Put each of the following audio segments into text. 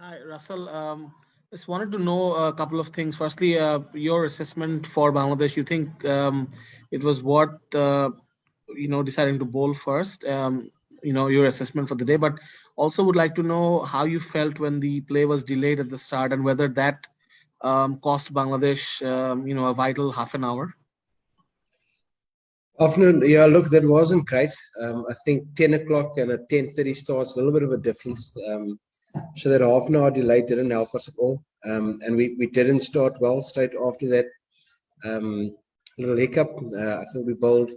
Hi, Russell. Just wanted to know a couple of things. Firstly, your assessment for Bangladesh. You think it was what deciding to bowl first? Your assessment for the day, but also would like to know how you felt when the play was delayed at the start and whether that cost Bangladesh, a vital half an hour. Afternoon, yeah, look, that wasn't great. I think 10 o'clock and a 10:30 starts, a little bit of a difference. So that half an hour delay didn't help us at all. And we didn't start well straight after that little hiccup. I think we bowled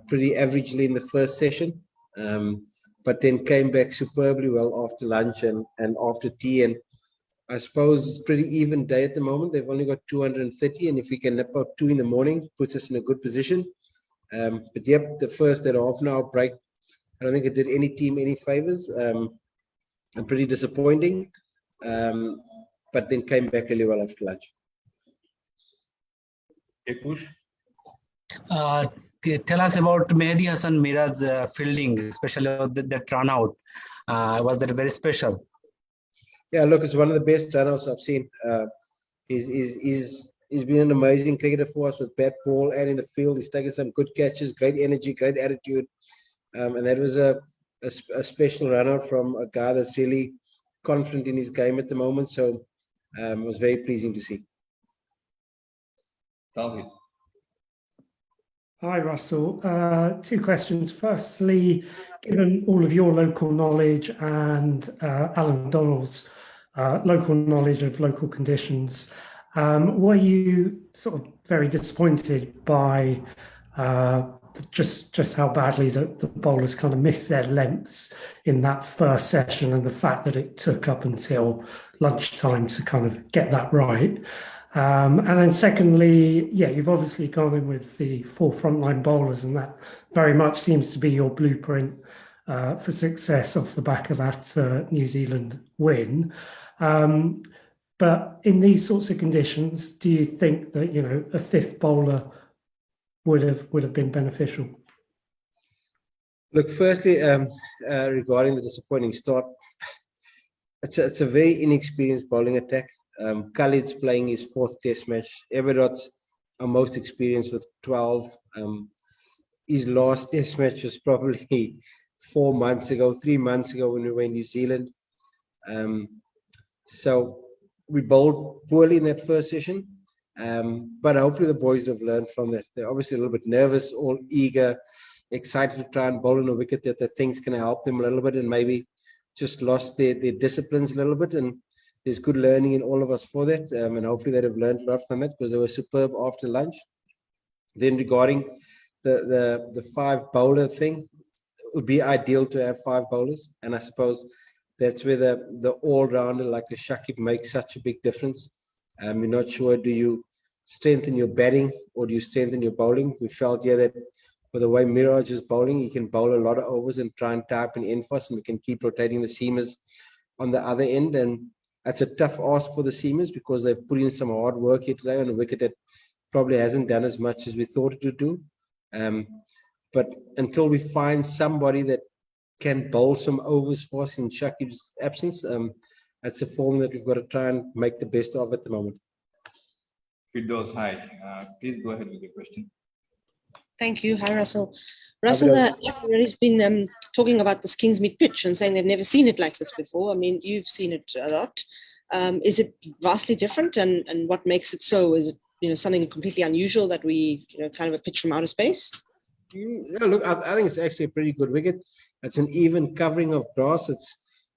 pretty averagely in the first session, but then came back superbly well after lunch and after tea. And I suppose it's pretty even day at the moment. They've only got 230, and if we can nip out 2 in the morning, puts us in a good position. But yep, the first that half an hour break, I don't think it did any team any favors. And pretty disappointing. But then came back really well after lunch. Ekush? Tell us about Mehdi Hassan Mira's fielding, especially that run out. Was that very special? Yeah, look, it's one of the best run-outs I've seen. He's been an amazing cricketer for us with bat, ball, and in the field. He's taken some good catches, great energy, great attitude. And that was a special run-out from a guy that's really confident in his game at the moment. So it was very pleasing to see. Tawhid. Hi, Russell. 2 questions. Firstly, given all of your local knowledge and Alan Donald's local knowledge of local conditions, were you sort of very disappointed by just how badly the bowlers kind of missed their lengths in that first session and the fact that it took up until lunchtime to kind of get that right? And then secondly, yeah, you've obviously gone in with the 4 frontline bowlers, and that very much seems to be your blueprint for success off the back of that New Zealand win. But in these sorts of conditions, do you think that, a 5th bowler would have been beneficial? Look, firstly, regarding the disappointing start, it's a very inexperienced bowling attack. Khalid's playing his 4th test match. Everett's our most experienced with 12. His last test match was probably 3 months ago when we were in New Zealand. So we bowled poorly in that first session. But hopefully the boys have learned from that. They're obviously a little bit nervous, all eager, excited to try and bowl on a wicket that they think's going to help them a little bit, and maybe just lost their disciplines a little bit. And there's good learning in all of us for that, and hopefully they have learned a lot from it because they were superb after lunch. Then regarding the 5 bowler thing, it would be ideal to have 5 bowlers, and I suppose that's where the all-rounder like a Shakib makes such a big difference. You're not sure, do you strengthen your batting or do you strengthen your bowling? We felt that with the way Miraj is bowling, he can bowl a lot of overs and try and tie up an end-fast, and we can keep rotating the seamers on the other end. And that's a tough ask for the seamers because they've put in some hard work here today on a wicket that probably hasn't done as much as we thought it would do. But until we find somebody that can bowl some overs for us in Shakib's absence, that's a form that we've got to try and make the best of at the moment. Firdaus, hi. Please go ahead with your question. Thank you. Hi, Russell. Russell, everybody's been talking about this Kingsmead pitch and saying they've never seen it like this before. I mean, you've seen it a lot. Is it vastly different, and what makes it so? Is it something completely unusual that we kind of a pitch from outer space? Yeah, look, I think it's actually a pretty good wicket. It's an even covering of grass.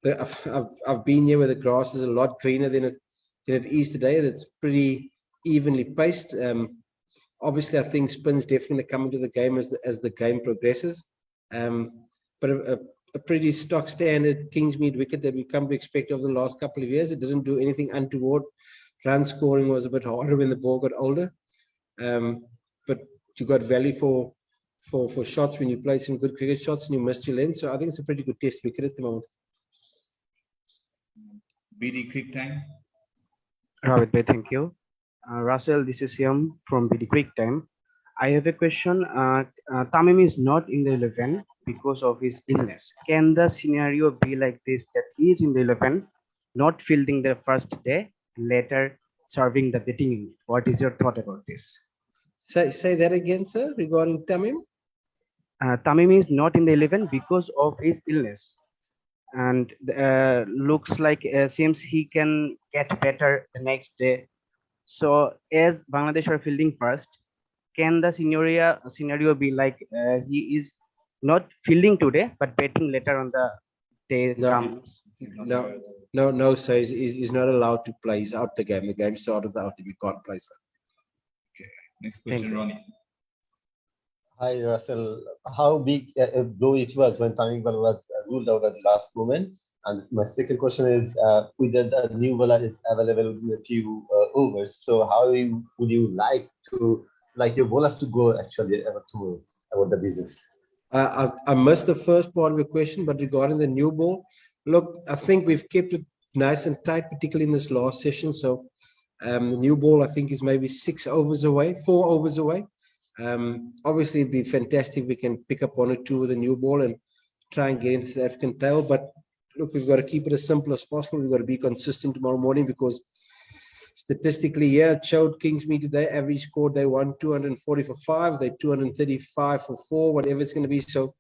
I've been here where the grass is a lot greener than it is today. It's pretty evenly paced. Obviously, I think spins definitely come into the game as the game progresses. But a pretty stock standard Kingsmead wicket that we've come to expect over the last couple of years. It didn't do anything untoward. Run scoring was a bit harder when the ball got older. But you got value for shots when you played some good cricket shots and you missed your length. So I think it's a pretty good test wicket at the moment. BD Quick Time. Robert, thank you. Russell, this is Yam from BD Quick Time. I have a question. Tamim is not in the 11 because of his illness. Can the scenario be like this, that he is in the 11 not fielding the first day, later serving the batting unit. What is your thought about this? Say that again, sir, regarding Tamim. Tamim is not in the 11 because of his illness, and looks like seems he can get better the next day. So as Bangladesh are fielding first, can the scenario be like he is not fielding today but batting later on the day No. comes? No, sir. He's not allowed to play. He's out the game. The game started without him. He can't play, sir. Next question, Ronnie. Hi, Russell. How big a blow it was when Tamim Iqbal was ruled out at the last moment? And my second question is, whether the new bowler is available in a few overs. So how would you like your bowlers to go actually tomorrow about the business? I missed the first part of your question, but regarding the new ball, look, I think we've kept it nice and tight, particularly in this last session. So the new ball, I think, is maybe 4 overs away. Obviously, it'd be fantastic if we can pick up 1 or 2 with the new ball and try and get into the African tail. But look, we've got to keep it as simple as possible. We've got to be consistent tomorrow morning because statistically, it showed Kingsmead today, average score day 1, 240 for 5, they 235 for 4, whatever it's going to be. So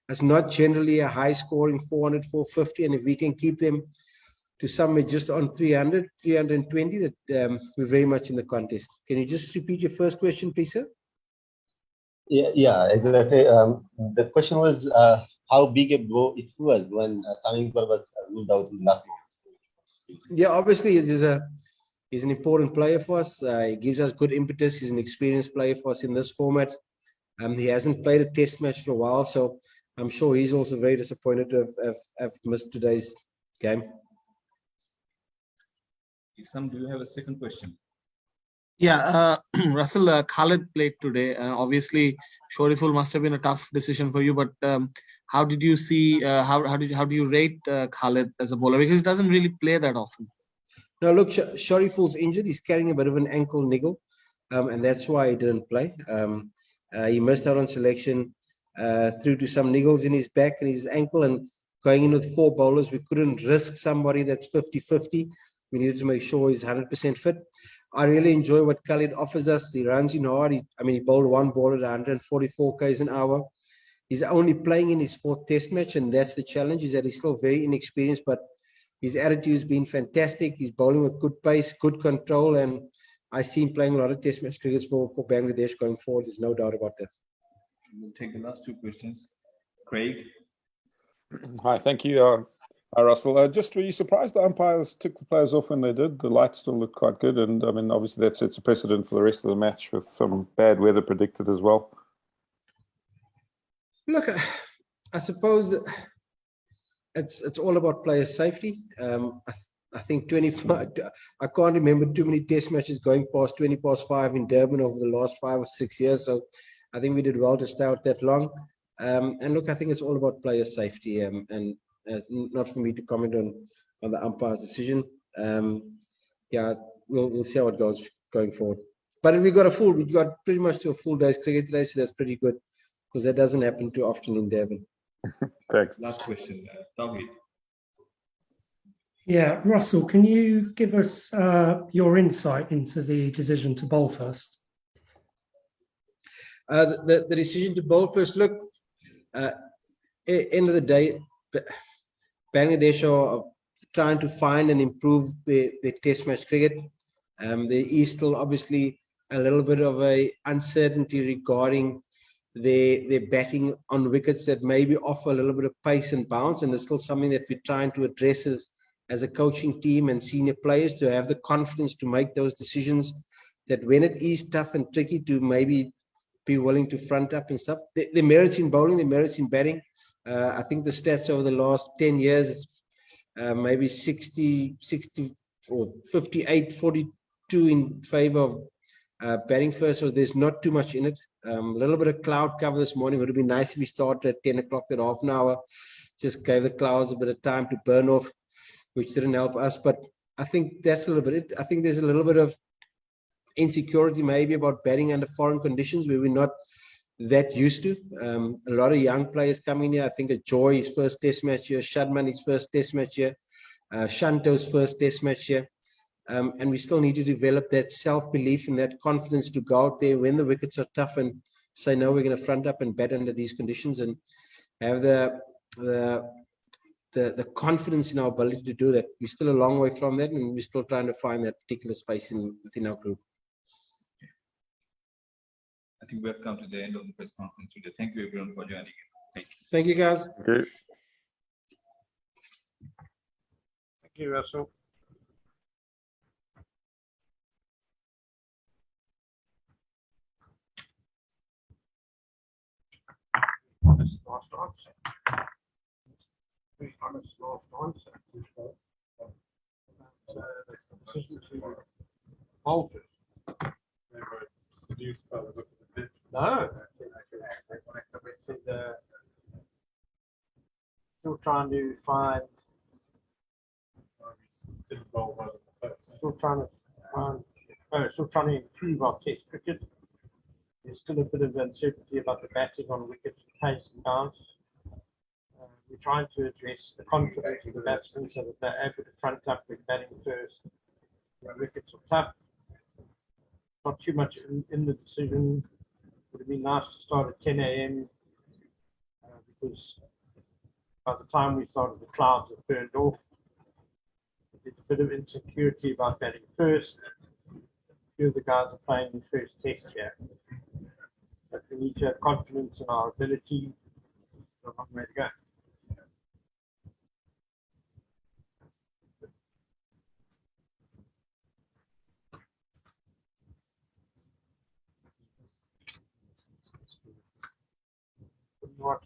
it's not generally a high scoring 400, 450. And if we can keep them to somewhere just on 300, 320, that we're very much in the contest. Can you just repeat your first question, please, sir? Yeah, exactly. The question was how big a blow it was when Tamim Iqbal was ruled out in the last moment. Yeah, obviously he's an important player for us. He gives us good impetus. He's an experienced player for us in this format. He hasn't played a test match for a while, so I'm sure he's also very disappointed to have missed today's game. Isam, do you have a second question? Yeah, Russell, Khalid played today. Obviously, Shoriful must have been a tough decision for you, but how did you see? How do you rate Khalid as a bowler? Because he doesn't really play that often. Now, look, Shariful's injured. He's carrying a bit of an ankle niggle, and that's why he didn't play. He missed out on selection through to some niggles in his back and his ankle. And going in with 4 bowlers, we couldn't risk somebody that's 50-50. We needed to make sure he's 100% fit. I really enjoy what Khalid offers us. He runs in hard. He bowled 1 ball at 144 k's an hour. He's only playing in his 4th test match, and that's the challenge, is that he's still very inexperienced, but his attitude has been fantastic. He's bowling with good pace, good control, and I see him playing a lot of test match crickets for Bangladesh going forward. There's no doubt about that. We'll take the last 2 questions. Craig. Hi, thank you. Hi, Russell. Just were you surprised the umpires took the players off when they did? The lights still look quite good, and obviously that sets a precedent for the rest of the match with some bad weather predicted as well. Look, I suppose that it's all about player safety. I think 25. I can't remember too many test matches going past 20 past 5 in Durban over the last 5 or 6 years. So I think we did well to stay out that long. And look, I think it's all about player safety. And not for me to comment on the umpire's decision. We'll see how it goes going forward. But we got pretty much a full day's cricket today, so that's pretty good because that doesn't happen too often in Devon. Thanks. Last question, Tawhid. Yeah, Russell, can you give us your insight into the decision to bowl first? The decision to bowl first. Look, end of the day, Bangladesh are trying to find and improve the test match cricket. There is still obviously a little bit of a uncertainty regarding their batting on wickets that maybe offer a little bit of pace and bounce, and it's still something that we're trying to address as a coaching team and senior players to have the confidence to make those decisions, that when it is tough and tricky to maybe be willing to front up and stuff. The merits in bowling, the merits in batting. I think the stats over the last 10 years, maybe 60 or 58, 42 in favor of batting first. So there's not too much in it. A little bit of cloud cover this morning. It would have been nice if we started at 10 o'clock, that half an hour. Just gave the clouds a bit of time to burn off, which didn't help us. But I think that's a little bit it. I think there's a little bit of insecurity maybe about batting under foreign conditions where we're not that used to. A lot of young players coming here. I think a Joy, his first test match here, Shadman, his first test match here. Shanto's first test match here. And we still need to develop that self-belief and that confidence to go out there when the wickets are tough and say, no, we're going to front up and bat under these conditions, and have the confidence in our ability to do that. We're still a long way from that, and we're still trying to find that particular space within our group. I think we have come to the end of the press conference today. Thank you everyone for joining in. Thank you. Thank you, guys. Okay. Thank you, Russell. Honest last answer. Very honest last answer. The decision to bolt it. They were seduced by the look of the pitch. No. Still trying to find. Still trying to improve our test cricket. There's still a bit of uncertainty about the batting on wickets, pace and bounce. We're trying to address the confidence of the batsmen so that they're able to front up with batting first. The wickets are tough. Not too much in the decision. Would have been nice to start at 10 a.m. Because by the time we started, the clouds have turned off. There's a bit of insecurity about batting first. A few of the guys are playing the first test here. But we need to have confidence in our ability. So I'm ready to go. What